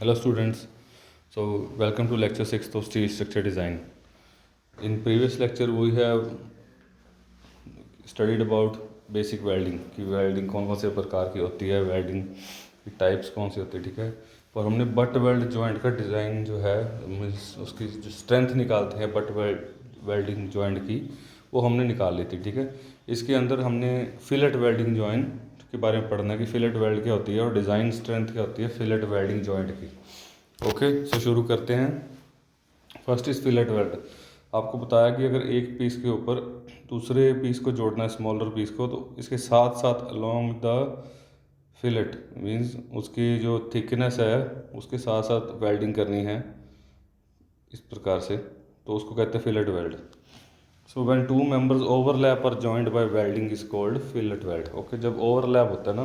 Hello students, so welcome to lecture 6 of steel structure design. In previous lecture we have studied about basic welding कि welding कौन कौन से प्रकार की होती है, वेल्डिंग की टाइप्स कौन सी होती है, ठीक है। और हमने बट वेल्ड जॉइंट का डिज़ाइन जो है उसकी जो स्ट्रेंथ निकालते हैं बट वेल्डिंग जॉइंट की, वो हमने निकाल ली थी, ठीक है। इसके अंदर हमने फिलेट वेल्डिंग जॉइंट के बारे में पढ़ना है कि फिलेट वेल्ड क्या होती है और डिज़ाइन स्ट्रेंथ क्या होती है फिलेट वेल्डिंग जॉइंट की। ओके, सो शुरू करते हैं। First is fillet weld. आपको बताया कि अगर एक पीस के ऊपर दूसरे पीस को जोड़ना है, स्मॉलर पीस को, तो इसके साथ साथ अलोंग द फिलेट मींस उसकी जो थिकनेस है उसके साथ साथ वेल्डिंग करनी है इस प्रकार से, तो उसको कहते हैं fillet weld. So when two members overlap are joined by welding is called fillet weld. Okay, जब ओवरलैप होता है ना,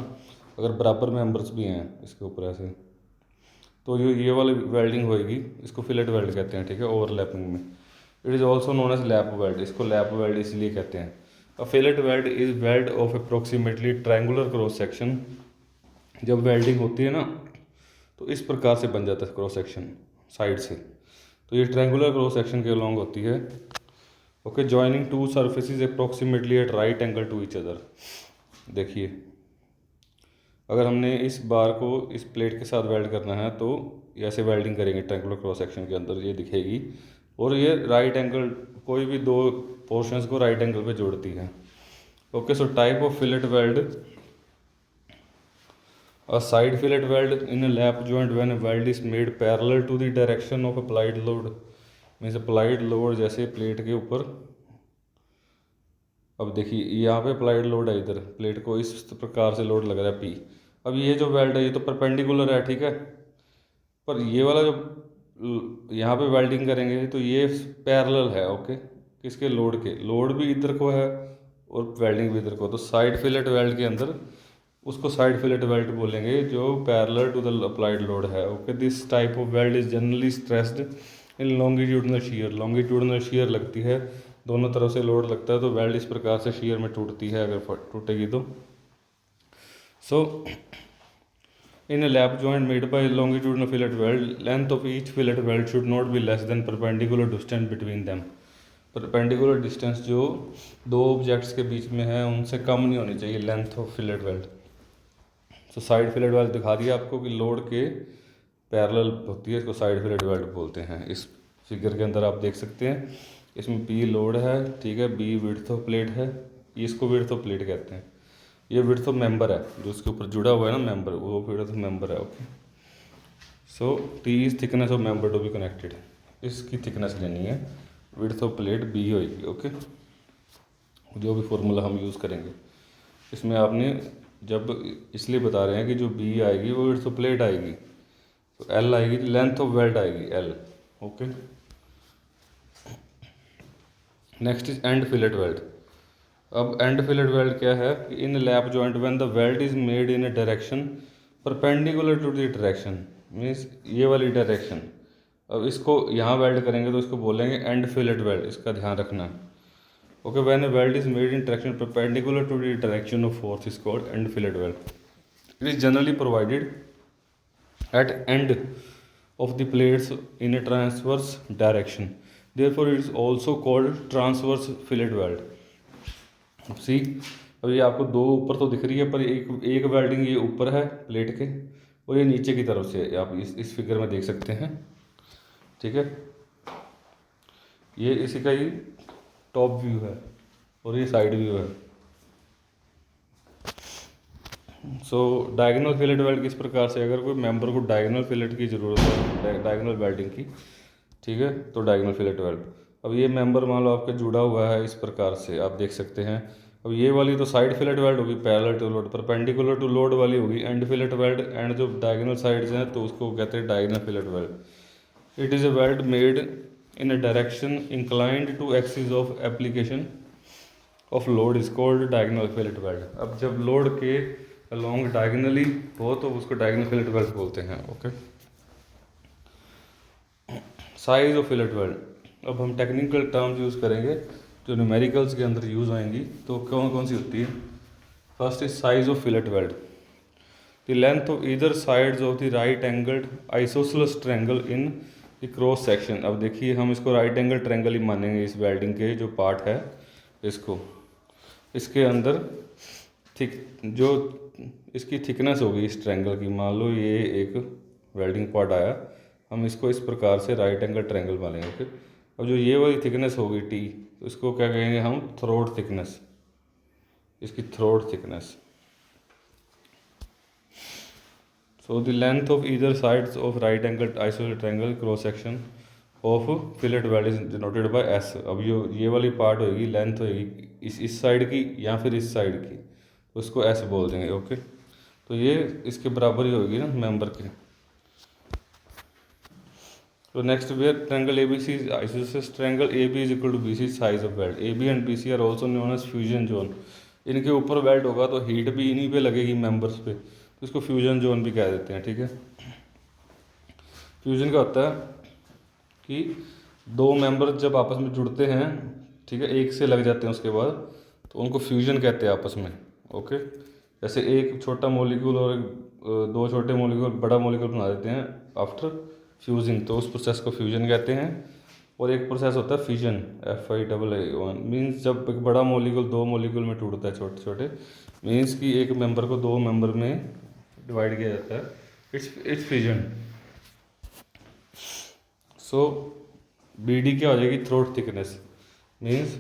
अगर बराबर मेंबर्स भी हैं इसके ऊपर ऐसे, तो ये वाली वेल्डिंग होएगी, इसको फिलेट वेल्ड कहते हैं, ठीक है, ओवरलैपिंग में। It is also known as lap weld. इसको लैप वेल्ड इसलिए कहते हैं। A fillet weld is weld of approximately triangular cross section. जब वेल्डिंग होती है ना, तो इस प्रकार से बन जाता है क्रॉस सेक्शन साइड से, तो ये ट्रायंगुलर क्रॉस सेक्शन के अलॉन्ग होती है। Okay, joining two surfaces approximately at right angle to each other. देखिए, अगर हमने इस बार को इस प्लेट के साथ वेल्ड करना है तो ऐसे वेल्डिंग करेंगे ट्रायंगुलर क्रॉस सेक्शन के अंदर, ये दिखेगी। और ये राइट एंगल, कोई भी दो पोर्शंस को राइट एंगल पे जोड़ती है। Okay, so type of fillet weld, a side fillet weld in a lap joint when a weld is made parallel to the direction of applied load. Means applied load जैसे plate के ऊपर, अब देखिए यहाँ पे अप्लाइड लोड है, इधर plate को इस प्रकार से लोड लग रहा है पी। अब ये जो वेल्ड है ये तो परपेंडिकुलर है, ठीक है, पर ये वाला जो यहाँ पे वेल्डिंग करेंगे तो ये पैरेलल है। ओके, किसके, लोड के, लोड भी इधर को है और वेल्डिंग भी इधर को, तो साइड फिलेट वेल्ड के अंदर उसको साइड फिलेट वेल्ड बोलेंगे जो parallel to the applied load है। Okay, this type of weld is generally stressed in longitudinal shear. Longitudinal shear लगती है, दोनों तरफ से लोड लगता है, तो वेल्ड इस प्रकार से शीयर में टूटती है अगर टूटेगी तो। सो in a lap joint made by longitudinal fillet weld, length of each fillet weld should not be less than perpendicular distance between them. Perpendicular distance जो दो ऑब्जेक्ट्स के बीच में है उनसे कम नहीं होनी चाहिए लेंथ ऑफ फिलेट वेल्ड। तो साइड फिलेट वेल्ड दिखा दिया आपको कि लोड के पैरेलल होती है, इसको साइड फिलेट वेल्ड बोलते हैं। इस फिगर के अंदर आप देख सकते हैं, इसमें पी लोड है, ठीक है, बी विड्थ ऑफ प्लेट है, इसको विड्थ ऑफ प्लेट कहते हैं। ये विड्थ ऑफ मेंबर है जो इसके ऊपर जुड़ा हुआ है ना मेंबर, वो विड्थ ऑफ मेंबर है। Okay, so T is thickness of member to be connected, इसकी थिकनेस लेनी है, विड्थ ऑफ प्लेट बी होएगी। ओके, जो भी फॉर्मूला हम यूज़ करेंगे इसमें आपने, जब इसलिए बता रहे हैं कि जो बी आएगी वो विड्थ ऑफ प्लेट आएगी, तो एल आएगी, लेंथ ऑफ वेल्ड आएगी L. Okay, next is end fillet weld. अब एंड फिलेट वेल्ड क्या है, in lap joint when the weld is made in a direction perpendicular to the direction, means ये वाली direction. अब इसको यहाँ वेल्ड करेंगे तो इसको बोलेंगे एंड फिलेट वेल्ड, इसका ध्यान रखना। Okay, when a weld is made in direction perpendicular to the direction of force is called end fillet weld. It is generally provided at end of the plates in a transverse direction, therefore it is also called transverse fillet weld. सी, अब ये आपको दो ऊपर तो दिख रही है, पर एक एक वेल्डिंग ये ऊपर है प्लेट के और ये नीचे की तरफ से आप इस फिगर में देख सकते हैं, ठीक है। ये इसी का ही टॉप व्यू है और ये साइड व्यू है। सो डायगोनल फिलेट वेल्ड किस प्रकार से, अगर कोई मेंबर को डायगोनल फिलेट की ज़रूरत है, डायगोनल वेल्डिंग की, ठीक है, तो डायगोनल फिलेट वेल्ड। अब ये मेंबर मान लो आपके जुड़ा हुआ है इस प्रकार से, आप देख सकते हैं। अब ये वाली तो साइड फिलेट वेल्ड होगी, parallel to load, perpendicular to load वाली होगी एंड फिलेट वेल्ड, एंड जो डायगोनल साइड्स हैं तो उसको कहते हैं diagonal fillet weld. It is a weld made in a direction inclined to axis of application of load is called diagonal fillet weld. अब जब लोड के अलॉन्ग डायगनली हो तो उसको डायगोनल फिलेट वेल्ड बोलते हैं। Okay, size of fillet weld, अब हम टेक्निकल टर्म्स यूज़ करेंगे जो न्यूमेरिकल्स के अंदर यूज़ आएंगी, तो कौन कौन सी होती है। First is size of fillet weld. The length of either sides of the right angled isosceles triangle in the cross section. अब देखिए हम इसको राइट एंगल ट्रायंगल ही मानेंगे, इस वेल्डिंग के जो पार्ट है इसको, इसके अंदर थिक जो इसकी थिकनेस होगी इस ट्रायंगल की, मान लो ये एक वेल्डिंग पार्ट आया, हम इसको इस प्रकार से राइट एंगल ट्रायंगल मानेंगे। ओके, अब जो ये वाली थिकनेस होगी टी, तो इसको क्या कहेंगे हम, थ्रोट थिकनेस, इसकी throat thickness. So the length of either sides of right angle isosceles triangle cross section of fillet weld is denoted by S. अब ये वाली पार्ट होगी, लेंथ होगी इस साइड की या फिर इस साइड की, तो उसको एस बोल देंगे। ओके, तो ये इसके बराबर ही होगी ना मेंबर के। तो next where triangle ABC is isosceles triangle AB is equal to BC size of weld। AB and BC are also known as fusion zone। इनके ऊपर वेल्ड होगा तो हीट भी इन्हीं पे लगेगी मेंबर्स पे, तो इसको फ्यूजन जोन भी कह देते हैं। ठीक है, फ्यूजन क्या होता है कि दो मेंबर जब आपस में जुड़ते हैं, ठीक है, एक से लग जाते हैं उसके बाद, तो उनको फ्यूजन कहते हैं आपस में। ओके, जैसे एक छोटा मॉलिक्यूल और दो छोटे मॉलिक्यूल बड़ा मॉलिक्यूल बना देते हैं आफ्टर फ्यूजिंग, तो उस प्रोसेस को फ्यूजन कहते हैं। और एक प्रोसेस होता है फिजन, FIAAN, मीन्स जब एक बड़ा मॉलिक्यूल दो मॉलिक्यूल में टूटता है छोटे छोटे, मीन्स कि एक मेंबर को दो मेंबर में डिवाइड किया जाता है, इट्स फिजन। सो BD क्या हो जाएगी, थ्रोट थिकनेस, मीन्स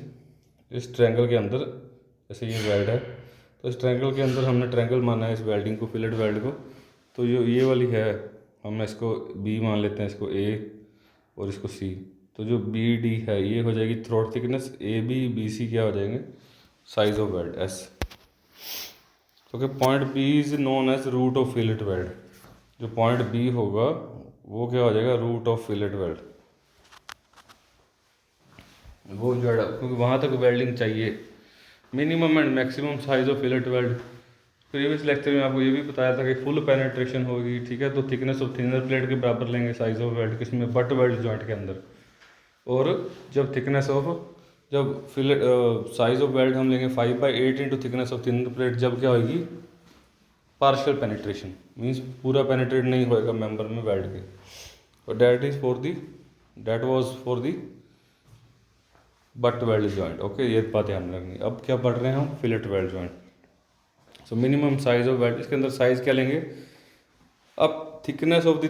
इस ट्रायंगल के अंदर, जैसे ये वेल्ड है तो इस ट्रायंगल के अंदर हमने ट्रायंगल माना है इस वेल्डिंग को, फिलेट वेल्ड को, तो ये वाली है, हम इसको B मान लेते हैं, इसको A और इसको C। तो जो BD है ये हो जाएगी थ्रोट थिकनेस, AB BC क्या हो जाएंगे, size of weld S। Okay, point B is known as root of fillet weld. जो पॉइंट B होगा वो क्या हो जाएगा, रूट ऑफ फिलेट वेल्ड। वो जो है क्योंकि वहाँ तक वेल्डिंग चाहिए, minimum and maximum size of fillet weld. Previous lecture में आपको ये भी बताया था कि फुल पेनिट्रेशन होगी, ठीक है, तो थिकनेस ऑफ थिनर प्लेट के बराबर लेंगे साइज ऑफ वेल्ड, किसमें, बट वेल्ड जॉइंट के अंदर। और जब थिकनेस ऑफ, जब फिलेट साइज ऑफ वेल्ड हम लेंगे 5/8 into thickness of thinner plate, जब क्या होगी, पार्शियल पेनिट्रेशन, मीन्स पूरा पेनिट्रेट नहीं होएगा मेंबर में वेल्ड के, और that was for the butt weld joint. Okay, ये बात ध्यान रखनी। अब क्या पढ़ रहे हैं हम, fillet weld joint. So minimum size of weld, इसके अंदर साइज क्या लेंगे, अब thickness of the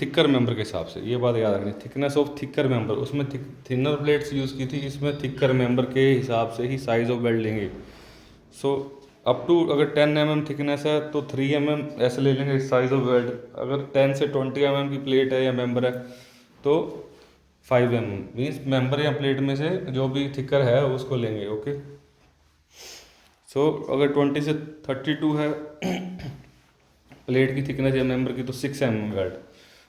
thicker member के हिसाब से, ये बात याद रखनी, थिकनेस ऑफ थिकर मेंबर, उसमें थिनर प्लेट्स यूज़ की थी, इसमें थिकर मेंबर के हिसाब से ही साइज ऑफ वेल्ड लेंगे। सो अप टू, अगर 10 mm थिकनेस है तो 3 mm ऐसे ले लेंगे साइज ऑफ वेल्ड, अगर 10 से 20 mm की प्लेट है या मेंबर है तो 5 mm, मीन्स मेंबर या प्लेट में से जो भी थिकर है उसको लेंगे। ओके, सो अगर 20 से 32 है प्लेट की थिकनेस या मेंबर की, तो 6 mm वेल्ड,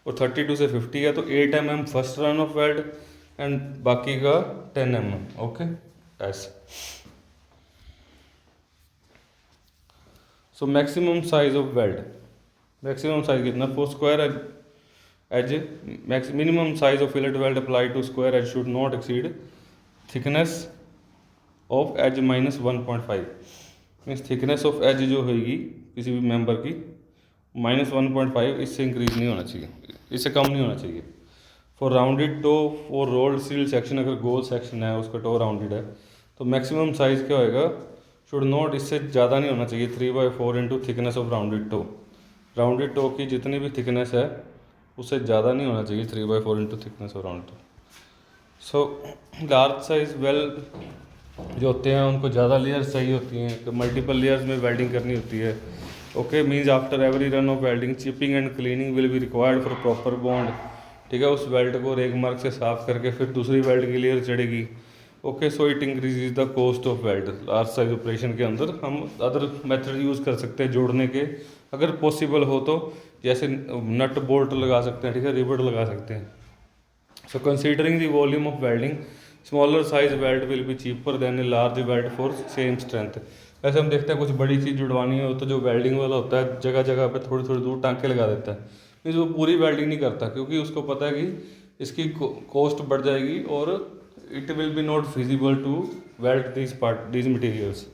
और 32 से 50 है तो 8 mm first run of weld and बाकी का 10 mm। ओके, ऐसे। So maximum size of weld, maximum size कितना, for square edge minimum size of fillet weld apply to square edge should not exceed thickness of edge -1.5, means thickness of edge जो होगी किसी भी member की -1.5, इससे increase नहीं होना चाहिए, इससे कम नहीं होना चाहिए। For rounded toe, for rolled steel section, अगर गोल सेक्शन है उसका टो राउंडेड है तो मैक्सिमम साइज क्या होएगा, शुड नॉट, इससे ज़्यादा नहीं होना चाहिए 3/4 into thickness of rounded toe. Rounded toe की जितनी भी थिकनेस है उससे ज़्यादा नहीं होना चाहिए 3/4 into thickness of rounded toe. So large size weld जो होते हैं उनको ज़्यादा लेयर्स चाहिए होती हैं, तो मल्टीपल लेयर्स में वेल्डिंग करनी होती है। Okay, means after every run of welding chipping and cleaning will be required for proper bond. ठीक है, उस वेल्ड को रेग मार्क से साफ करके फिर दूसरी वेल्ड की लेयर चढ़ेगी। Okay, so it increase the cost of weld. Large size operation के अंदर हम अदर मेथड यूज़ कर सकते हैं जोड़ने के, अगर पॉसिबल हो तो, जैसे नट बोल्ट लगा सकते हैं, ठीक है, रिबट लगा सकते हैं। So considering the volume of welding, smaller size weld will be cheaper than a large weld for same strength. वैसे हम देखते हैं कुछ बड़ी चीज़ जुड़वानी हो तो जो वेल्डिंग वाला होता है जगह जगह पे थोड़ी थोड़ी दूर टांके लगा देता है, मीन्स वो पूरी वेल्डिंग नहीं करता, क्योंकि उसको पता है कि इसकी कॉस्ट बढ़ जाएगी और it will be not feasible to weld these materials.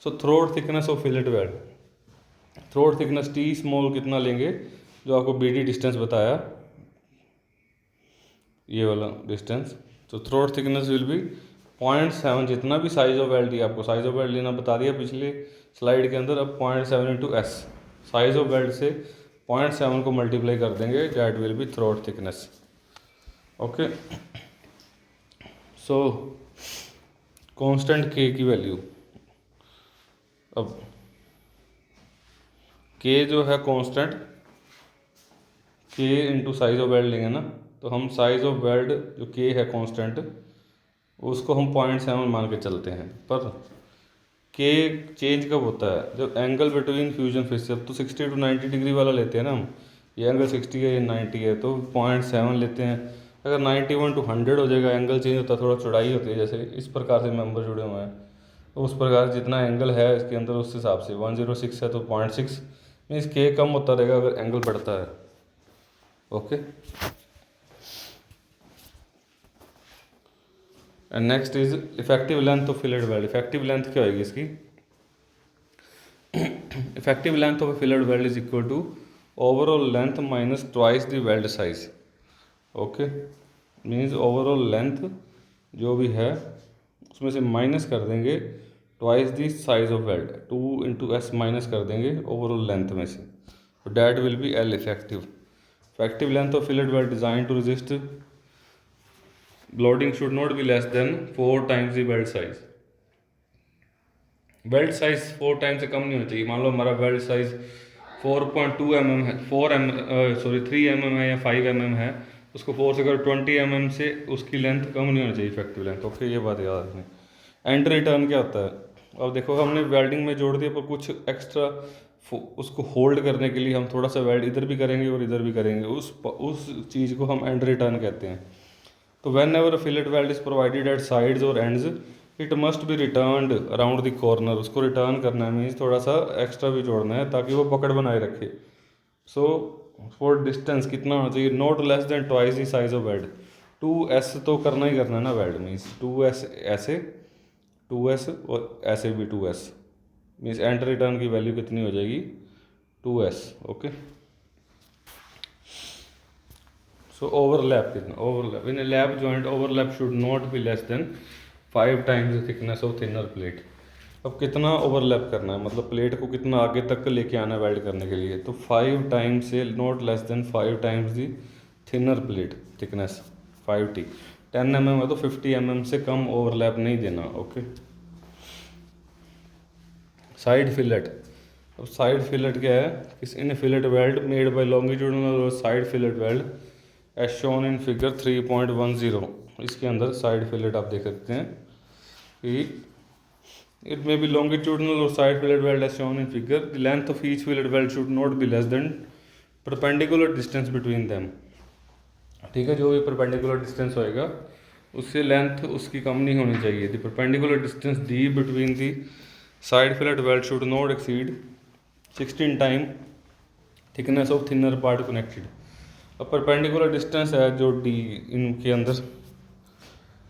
So throat thickness of fillet weld, throat thickness T small कितना लेंगे, जो आपको बी डी डिस्टेंस बताया, ये वाला डिस्टेंस, तो थ्रोट थिकनेस विल बी 0.7, जितना भी साइज ऑफ वेल्ड दिया, आपको साइज ऑफ वेल्ड लेना बता दिया पिछले स्लाइड के अंदर। अब 0.7 into S, size of weld से 0.7 को मल्टीप्लाई कर देंगे, that will B throat thickness. Okay, so constant के की वैल्यू, अब के जो है कांस्टेंट, के इंटू साइज ऑफ वेल्ड लेंगे ना, तो हम साइज ऑफ वेल्ड जो के है कांस्टेंट, उसको हम 0.7 मान के चलते हैं। पर के चेंज कब होता है, जब एंगल बिटवीन फ्यूजन फेस, अब तो 60 to 90 डिग्री वाला लेते हैं ना हम, ये एंगल 60 है, ये 90 है, तो 0.7 लेते हैं। अगर 91 to 100 हो जाएगा, एंगल चेंज होता है, थोड़ा चौड़ाई होती है, जैसे इस प्रकार से मेंबर जुड़े हुए हैं, तो उस प्रकार जितना एंगल है इसके अंदर उस हिसाब से 106 है तो 0.6 मीन्स के कम होता रहेगा अगर एंगल बढ़ता है। Okay, and next is effective length of fillet weld. Effective length क्या होगी इसकी, effective length of fillet weld is equal to overall length minus twice the weld size. Okay, means overall length जो भी है उसमें से माइनस कर देंगे twice the size of weld, 2 into S minus कर देंगे ओवरऑल लेंथ में से, तो that will be L effective. Effective length of fillet weld design to resist loading should not be less than 4 times the weld size. Weld size 4 times से कम नहीं होना चाहिए। मान लो हमारा वेल्ड साइज 4.2 mm है, 3 mm है या 5 mm है, उसको 4 से अगर 20 mm से उसकी लेंथ कम नहीं होनी चाहिए इफेक्टिव लेंथ। ओके, ये बात याद रखनी। एंड रिटर्न क्या होता है, अब देखो हमने वेल्डिंग में जोड़ दिया, पर कुछ एक्स्ट्रा उसको होल्ड करने के लिए हम थोड़ा सा वेल्ड इधर भी करेंगे और इधर भी करेंगे, उस चीज़ को हम एंड रिटर्न कहते हैं। तो whenever fillet weld is provided at sides और ends, it must be returned around the corner. उसको रिटर्न करना है मीन्स थोड़ा सा एक्स्ट्रा भी जोड़ना है ताकि वो पकड़ बनाए रखे। सो फॉर डिस्टेंस कितना होना चाहिए, not less then twice the size of weld. 2s तो करना ही करना है ना वेल्ड, मीन्स 2s ऐसे, 2s और ऐसे भी 2s, मीन्स एंड रिटर्न की वैल्यू कितनी हो जाएगी, 2s। ओके, सो ओवरलैप कितना, overlap in A lap joint overlap should not be less then 5 times the thickness of thinner plate. अब कितना ओवरलैप करना है, मतलब प्लेट को कितना आगे तक लेके आना है वेल्ड करने के लिए, तो 5 टाइम्स से not less then 5 times the thinner plate thickness 5t। 10 mm है तो 50 mm से कम ओवरलैप नहीं देना। Okay, side fillet. अब साइड फिलेट क्या है, किस in fillet weld made by longitudinal और side fillet weld as shown in figure 3.10। इसके अंदर साइड फिलेट आप देख सकते हैं कि इट मे बी लॉन्गिट्यूडनल और side fillet weld as shown in figure, the length of each fillet weld should not be less than perpendicular distance between them. ठीक है, जो भी परपेंडिकुलर डिस्टेंस होएगा उससे लेंथ उसकी कम नहीं होनी चाहिए। The perpendicular distance the between the side fillet weld should not exceed 16 time thickness of thinner part connected. अब परपेंडिकुलर डिस्टेंस है जो डी इनके अंदर,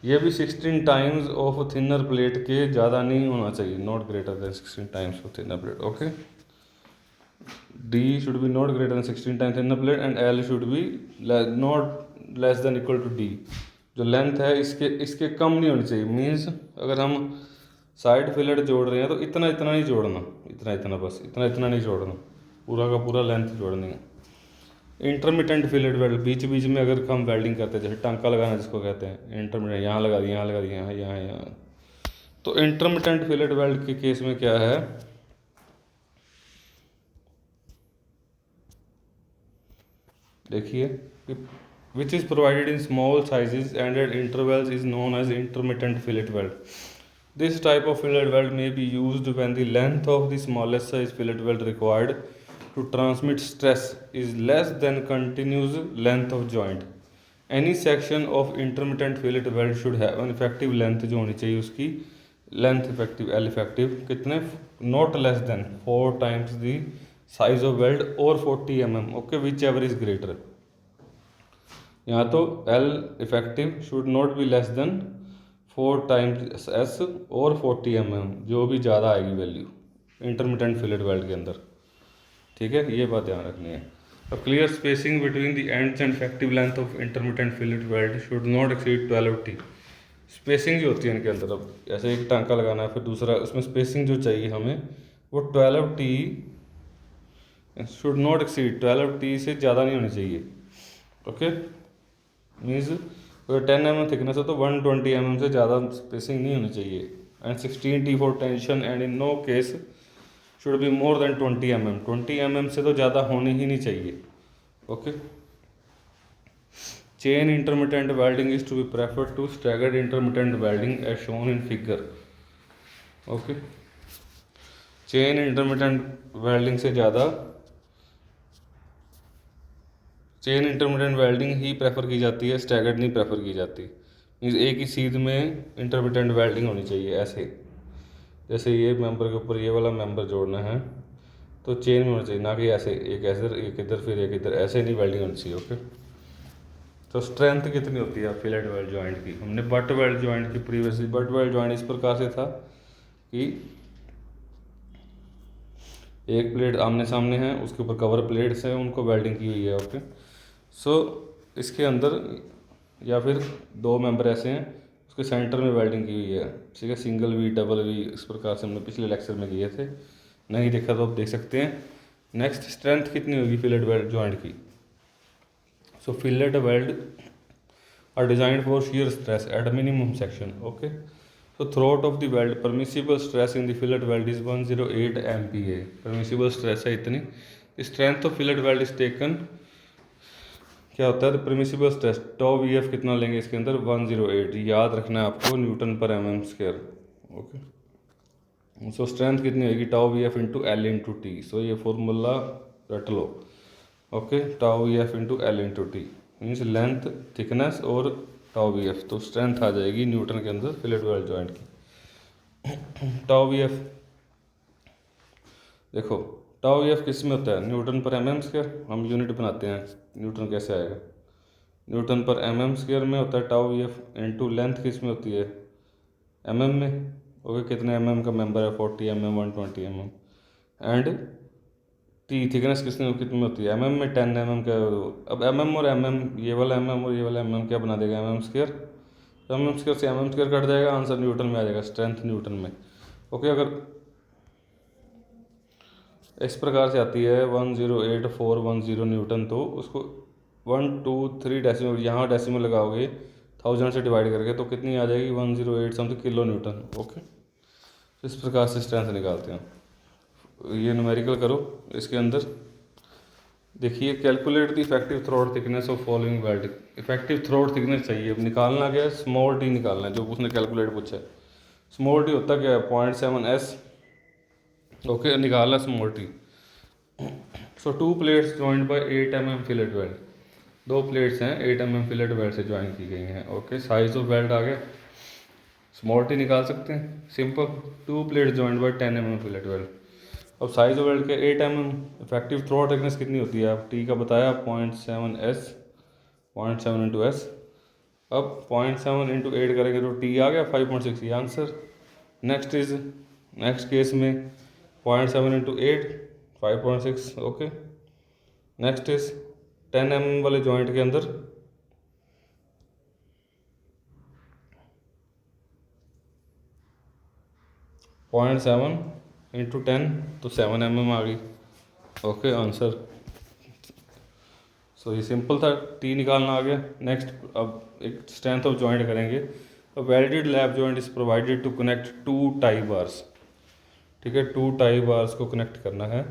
ये भी 16 टाइम्स ऑफ थिनर प्लेट के ज़्यादा नहीं होना चाहिए, not greater than 16 times of thinner plate. Okay, D should be not greater than 16 times thinner plate and L should be not less than equal to D. जो length है इसके कम नहीं होनी चाहिए। मीन्स अगर हम साइड फिलेट जोड़ रहे हैं तो इतना इतना नहीं जोड़ना, इतना इतना बस, इतना इतना नहीं जोड़ना, पूरा का पूरा लेंथ जोड़नी है। इंटरमीडिएट फिलेट वेल्ड, बीच बीच में अगर हम वेल्डिंग करते हैं, जैसे टांका लगाना जिसको कहते हैं इंटरमीडिएट, यहाँ लगा दिया, यहाँ लगा दिया, यहाँ यहाँ यहाँ, तो इंटरमीडिएट फिलेट वेल्ड के केस में क्या है, देखिए, which is provided in small sizes and at intervals is known as intermediate fillet weld. This type of fillet weld may be used when the length of the smallest size fillet weld required to transmit stress is less than continuous length of joint. Any section of intermittent fillet weld should have an effective length जो होनी चाहिए उसकी length effective L effective कितने, not less than 4 times the size of weld और 40 mm। Okay, which ever is greater. यहाँ तो L effective should not be less than 4 times S और 40 mm, जो भी ज़्यादा आएगी वैल्यू इंटरमीडिएट फिलेट वेल्ड के अंदर। ठीक है, ये बात ध्यान रखनी है। अब clear spacing between the ends and effective length of intermittent fillet weld should not exceed 12T। Spacing जो होती है इनके अंदर, अब ऐसे एक टांका लगाना है फिर दूसरा, उसमें स्पेसिंग जो चाहिए हमें वो 12T should not exceed 12T से ज़्यादा नहीं होनी चाहिए। ओके, मीन्स अगर 10 mm थिकनेस है तो 120 mm से ज़्यादा स्पेसिंग नहीं होनी चाहिए। And 16T for tension and in no case should be more than 20 mm। 20 mm से तो ज़्यादा होनी ही नहीं चाहिए। Okay, chain intermittent welding is to be preferred to staggered intermittent welding as shown in figure. Okay, chain intermittent welding से ज़्यादा chain intermittent welding ही प्रेफर की जाती है, स्टैगर्ड नहीं प्रेफर की जाती। मीन्स एक ही सीध में इंटरमिटेंट वेल्डिंग होनी चाहिए। ऐसे जैसे ये मेंबर के ऊपर ये वाला मेंबर जोड़ना है तो चेन में होना चाहिए, ना कि ऐसे एक इधर फिर एक इधर, ऐसे नहीं वेल्डिंग होनी चाहिए। ओके, तो स्ट्रेंथ कितनी होती है फिलेट वेल्ड जॉइंट की? हमने बट वेल्ड जॉइंट की प्रीवियसली, बट वेल्ड जॉइंट इस प्रकार से था कि एक प्लेट आमने सामने है, उसके ऊपर कवर प्लेट्स हैं, उनको वेल्डिंग की हुई है। ओके, सो इसके अंदर या फिर दो मेंबर ऐसे हैं, उसके सेंटर में वेल्डिंग की हुई है। ठीक है, सिंगल वी, डबल वी, इस प्रकार से हमने पिछले लेक्चर में किए थे। नहीं देखा तो आप देख सकते हैं। नेक्स्ट, स्ट्रेंथ कितनी होगी फिलेट वेल्ड जॉइंट की? So fillet weld are designed for shear stress at minimum section. Okay, so throughout of the weld permissible stress in the fillet weld is 108 MPa। permissible stress है इतनी। strength of fillet weld is taken, क्या होता है permissible stress tau VF कितना लेंगे इसके अंदर? 108। याद रखना है आपको, न्यूटन पर mm square. Okay, so strength कितनी होगी? tau VF into L into T. So ये फॉर्मूला रट लो। Okay, tau VF into L into T means length, thickness और tau VF। तो स्ट्रेंथ आ जाएगी न्यूटन के अंदर फिलेट वेल्ड जॉइंट की। tau VF देखो, tau VF किस में होता है? न्यूटन पर mm स्क्वायर। हम यूनिट बनाते हैं, न्यूटन कैसे आएगा? न्यूटन पर mm स्क्वायर में होता है tau VF इंटू लेंथ किस में होती है? mm में। ओके, कितने mm का मेंबर है? 40 mm, 120 mm। And T thickness कितनी होती है? mm में 10 mm का। अब mm और mm, ये वाला mm और ये वाला mm क्या बना देगा? mm square. mm स्क्वायर से mm स्क्वायर कट जाएगा, आंसर न्यूटन में आ जाएगा, स्ट्रेंथ न्यूटन में। ओके, अगर इस प्रकार से आती है 108,410 न्यूटन, तो उसको 1 2 3 डेसिमल, यहाँ डेसिमल लगाओगे 1000 से डिवाइड करके तो कितनी आ जाएगी? 108 समथिंग किलो न्यूटन। ओके, इस प्रकार से स्ट्रेंथ निकालते हैं। ये न्यूमेरिकल करो। इसके अंदर देखिए, calculate the effective throat thickness of following weld. Effective throat thickness चाहिए, अब निकालना क्या है? स्मॉल टी निकालना है, जो उसने कैलकुलेट पूछा है। स्मॉल टी होता क्या है? 0.7S। ओके, निकालना small t. So 2 plates joint by 8 mm fillet weld. 2 plates हैं 8 mm फिलेट वेल्ड से ज्वाइन की गई हैं। ओके, साइज ऑफ वेल्ड आ गया, स्मॉल टी निकाल सकते हैं, simple. 2 plates joint by 10 mm fillet weld. अब साइज ऑफ वेल्ड के 8 mm। इफेक्टिव थ्रोट थिकनेस कितनी होती है? आप टी का बताया 0.7S, 0.7 इंटू एस। अब 0.7 इंटू 8 करेंगे तो टी आ गया 5.6, ये आंसर। नेक्स्ट केस में 0.7 into 8 5.6। Okay, next is 10 mm वाले जॉइंट के अंदर 0.7 इंटू 10 तो 7 mm आ गई। Okay, answer. सो ये सिंपल था, टी निकालना आ गया। नेक्स्ट, अब एक स्ट्रेंथ ऑफ जॉइंट करेंगे। Welded lap joint is provided to connect 2 tie bars. ठीक है, 2 टाई बार्स को कनेक्ट करना है।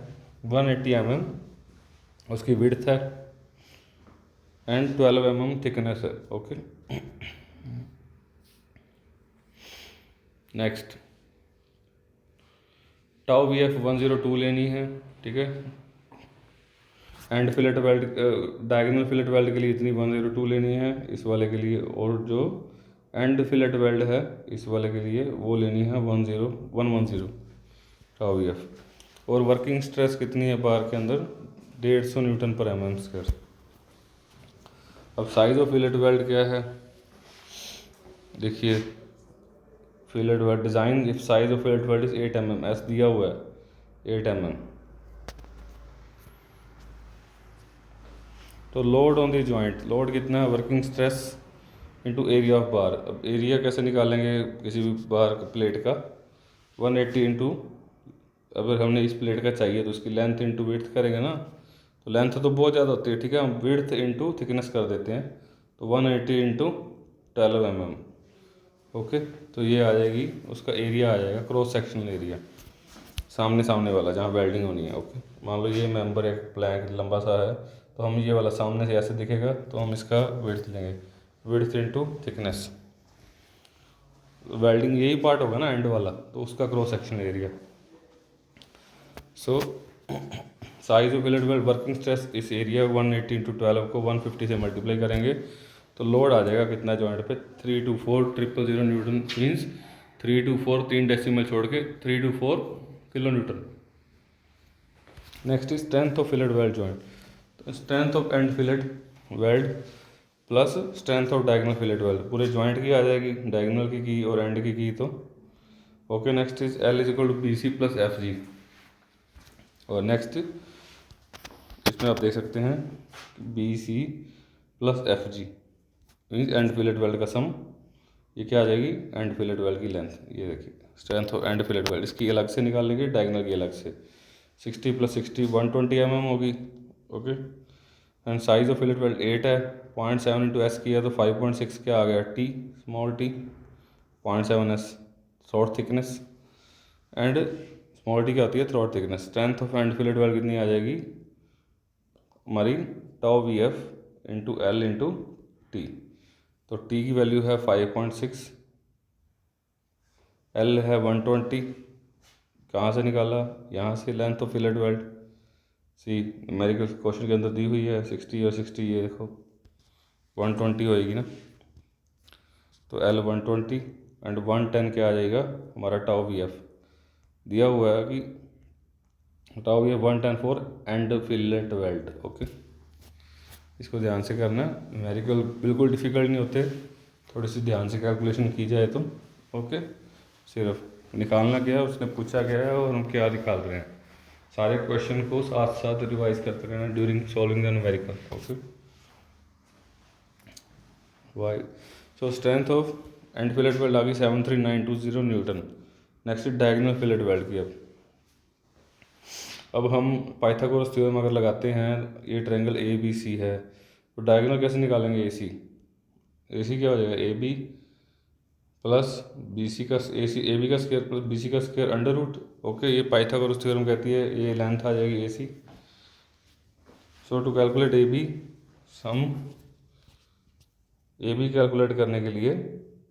180 mm उसकी विड्थ है एंड 12 mm थिकनेस है। ओके, नेक्स्ट टाउ VF 102 लेनी है। ठीक है, and fillet weld, diagonal fillet weld के लिए इतनी 102 लेनी है इस वाले के लिए, और जो एंड फिलेट वेल्ड है इस वाले के लिए वो लेनी है 110 टाउ VF। और वर्किंग स्ट्रेस कितनी है बार के अंदर? 150 न्यूटन पर mm स्क्वायर। अब साइज ऑफ फिलेट वेल्ड क्या है? देखिए, fillet weld design, if size of fillet weld is 8 mm, S दिया हुआ है 8 mm। तो load on the joint, load कितना है, working stress into area of बार। अब एरिया कैसे निकालेंगे किसी भी बार प्लेट का, 180 इंटू, अगर हमने इस प्लेट का चाहिए तो उसकी लेंथ इंटू विड्थ करेंगे ना, तो लेंथ तो बहुत ज़्यादा होती है, ठीक है, हम विड्थ इंटू थिकनेस कर देते हैं, तो 180 इंटू 12 mm। ओके, तो ये आ जाएगी उसका एरिया, आ जाएगा क्रॉस सेक्शनल एरिया, सामने सामने वाला जहाँ वेल्डिंग होनी है। ओके, मान लो ये मेंबर एक प्लैंक लंबा सा है, तो हम ये वाला सामने से ऐसे दिखेगा तो हम इसका विड्थ लेंगे, विड्थ इंटू थिकनेस, वेल्डिंग यही पार्ट होगा ना एंड वाला, तो उसका cross sectional area. So size of fillet weld working stress, इस एरिया 180 इंटू 12 को 150 से मल्टीप्लाई करेंगे तो लोड आ जाएगा कितना जॉइंट पे, 324,000 न्यूटन, मीन्स 324 3 डेसिमल छोड़ के 324 kilo newton. Next is strength of fillet weld joint, तो strength of end fillet weld plus strength of diagonal fillet weld, पूरे जॉइंट की आ जाएगी, डायगोनल की और एंड की तो। Okay, next is L is equal to BC plus FG। और नेक्स्ट इसमें आप देख सकते हैं BC plus FG means end fillet weld का सम, ये क्या आ जाएगी, एंड फिलेट वेल्ड की लेंथ। ये देखिए strength of end fillet weld, इसकी अलग से निकाल लेंगे, डायगोनल की अलग से, 60 प्लस 60 120 mm होगी। Okay, and size of fillet weld 8 है, 0.7 इंटू एस किया तो 5.6 क्या आ गया, T small t, 0.7 s throat thickness, and small t क्या होती है, throat thickness. Strength of end fillet weld कितनी आ जाएगी हमारी, tau VF into L into T, तो T की वैल्यू है 5.6, L है 120, कहाँ से निकाला, यहाँ से, length of fillet weld, see numerical question के अंदर दी हुई है 60 और 60, ये देखो 120 होएगी ना, तो L 120 एंड 110 क्या आ जाएगा हमारा, टाउ VF दिया हुआ है कि tau VF 110 for end fillet weld. Okay, इसको ध्यान से करना, न्यूमेरिकल बिल्कुल डिफ़िकल्ट नहीं होते, थोड़ी सी ध्यान से कैलकुलेशन की जाए तो। ओके, सिर्फ निकालना क्या है, उसने पूछा गया है और हम क्या निकाल रहे हैं, सारे क्वेश्चन को साथ साथ रिवाइज करते रहना during solving the numerical. Okay, why, so strength of end fillet weld आ गई 73920 newton. Next diagonal fillet weld की, अब हम पाइथागोरस थ्योरम अगर लगाते हैं, ये ट्रायंगल ABC है, तो डायगोनल कैसे निकालेंगे, AC क्या हो जाएगा, AB प्लस BC का AB का स्क्वायर प्लस BC का स्क्वायर अंडर रूट। ओके, ये पाइथागोरस थ्योरम कहती है, ये लेंथ आ जाएगी AC। So to calculate AB calculate करने के लिए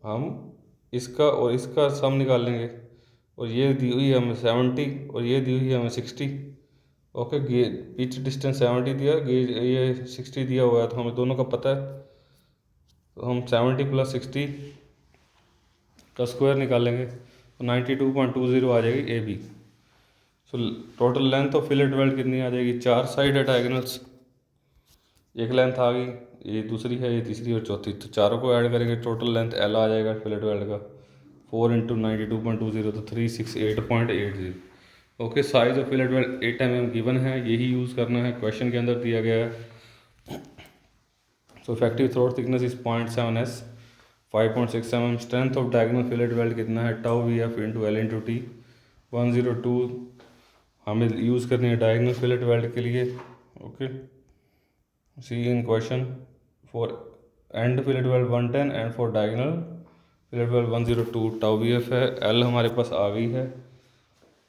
हम इसका और इसका सम निकाल लेंगे, और ये दी हुई है हमें 70 और ये दी हुई है हमें 60। ओके, पिच डिस्टेंस 70 दिया, गेज ये 60 दिया हुआ है, तो हमें दोनों का पता है, तो हम 70 प्लस 60 का स्क्वायर निकालेंगे तो 92.20 आ जाएगी AB। So total length of fillet weld कितनी आ जाएगी, 4 साइड है डायगोनल्स, एक लेंथ आ गई, ये दूसरी है, ये तीसरी और चौथी, तो चारों को ऐड करेंगे, टोटल लेंथ L आ जाएगा फिलेट वेल्ड का 4 इंटू 92.20, तो 368.80। Okay, size of fillet weld 8 mm given है, यही यूज़ करना है, क्वेश्चन के अंदर दिया गया है। So effective throat thickness is 0.7 s, 5.6 mm। Strength of diagonal fillet weld कितना है, tau VF into L into T 102 हमें यूज़ करनी है डायगोनल फिलेट वेल्ड के लिए। Okay, see in question for end fillet weld 110 and for diagonal fillet weld 102, tau VF है, L हमारे पास आ गई है।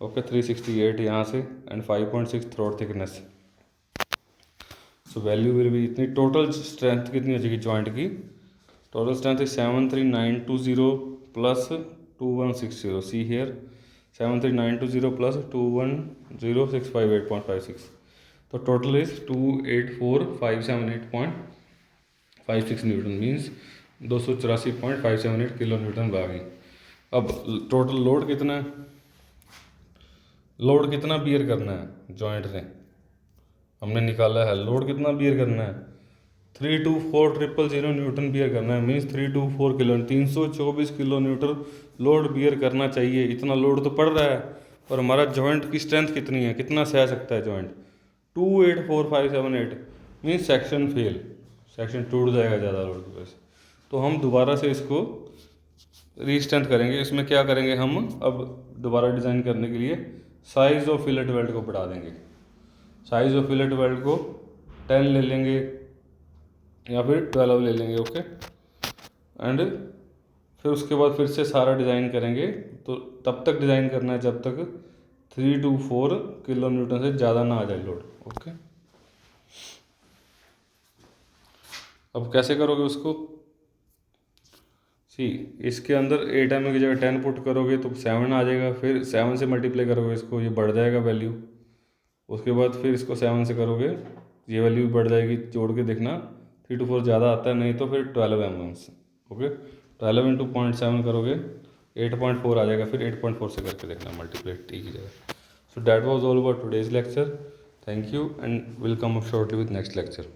ओके, 368 यहाँ से and 5.6 throat thickness. So value will भी इतनी, टोटल स्ट्रेंथ कितनी हो जाएगी जॉइंट की, total strength is 73920 plus 2160, see here 73920 plus 210658.56, तो total is 284578.56 Newton, means 284.578 kilo Newton बागी। अब टोटल लोड कितना है, लोड कितना बियर करना है जॉइंट ने, हमने निकाला है लोड कितना बियर करना है, 324,000 न्यूटन बियर करना है, means 324 kilo, 324 kilo newton load bear करना चाहिए। इतना लोड तो पड़ रहा है, और हमारा जॉइंट की स्ट्रेंथ कितनी है, कितना सह सकता है joint, 284578, means section fail, section टूट जाएगा ज़्यादा लोड की वजह से। तो हम दोबारा से इसको रीस्ट्रेंथ करेंगे। इसमें क्या करेंगे हम, अब दोबारा डिज़ाइन करने के लिए साइज़ ऑफ फिलेट वेल्ड को बढ़ा देंगे। साइज़ ऑफ फिलेट वेल्ड को 10 ले लेंगे या फिर 12 ले लेंगे, ओके। एंड फिर उसके बाद फिर से सारा डिज़ाइन करेंगे। तो तब तक डिज़ाइन करना है जब तक 3 to 4 किलो न्यूटन से ज़्यादा ना आ जाए लोड, ओके। अब कैसे करोगे उसको, सी इसके अंदर 8 की जगह 10 पुट करोगे तो 7 आ जाएगा। फिर 7 से मल्टीप्लाई करोगे इसको, ये बढ़ जाएगा वैल्यू। उसके बाद फिर इसको 7 से करोगे, ये वैल्यू बढ़ जाएगी। जोड़ के देखना 3 to 4 ज़्यादा आता है, नहीं तो फिर 12 mm, ओके। 12 into 0.7 करोगे 8.4 आ जाएगा। फिर 8.4 से करके देखना मल्टीप्लाई टी की जगह। So that was all about today's lecture. Thank you and will come up shortly with next lecture.